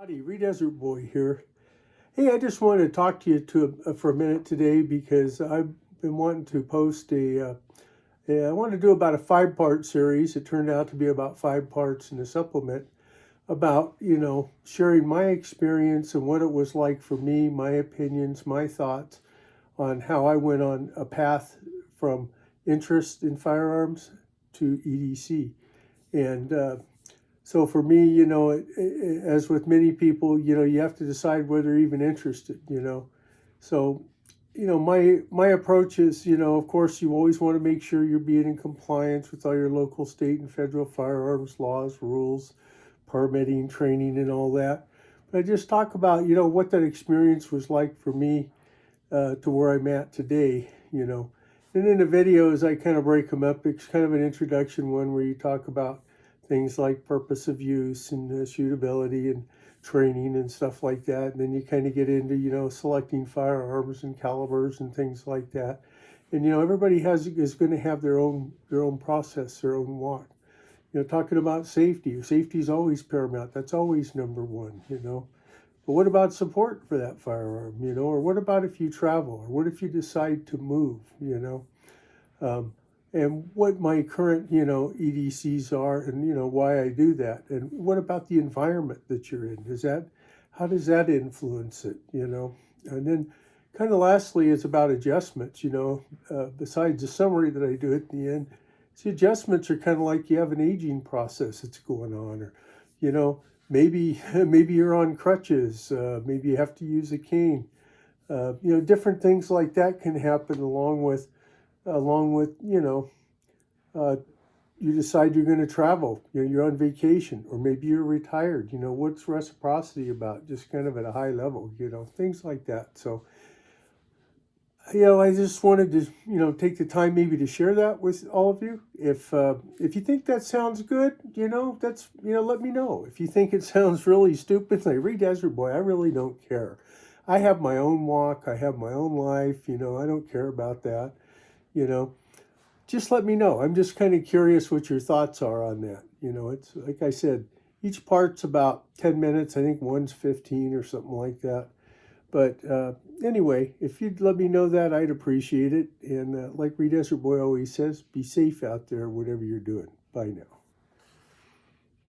Howdy, Desert Boy here. Hey, I just wanted to talk to you for a minute today because I've been wanting to post I want to do about a 5-part series. It turned out to be about 5 parts in a supplement about, sharing my experience and what it was like for me, my opinions, my thoughts on how I went on a path from interest in firearms to EDC. And so for me, as with many people, you have to decide whether you're even interested. So, my approach is, of course, you always want to make sure you're being in compliance with all your local, state, and federal firearms laws, rules, permitting, training, and all that. But I just talk about, what that experience was like for me to where I'm at today. And in the videos, I kind of break them up. It's kind of an introduction one where you talk about things like purpose of use and shootability and training and stuff like that. And then you kind of get into, selecting firearms and calibers and things like that. And, everybody is going to have their own process, their own walk. Talking about safety. Safety is always paramount. That's always number one. But what about support for that firearm, or what about if you travel, or what if you decide to move, and what my current, EDCs are and, why I do that. And what about the environment that you're in? How does that influence it, And then kind of lastly, it's about adjustments, besides the summary that I do at the end. See, adjustments are kind of like you have an aging process that's going on, or, maybe you're on crutches, maybe you have to use a cane. Different things like that can happen along with you decide you're going to travel, you're on vacation, or maybe you're retired. What's reciprocity about? Just kind of at a high level, things like that. So, I just wanted to, take the time maybe to share that with all of you. If you think that sounds good, that's, let me know. If you think it sounds really stupid, like Desert Boy, I really don't care. I have my own walk. I have my own life. I don't care about that. Just let me know. I'm just kind of curious what your thoughts are on that. It's like I said, each part's about 10 minutes. I think one's 15 or something like that. But anyway, if you'd let me know that, I'd appreciate it. And like Desert Boy always says, be safe out there, whatever you're doing. Bye now.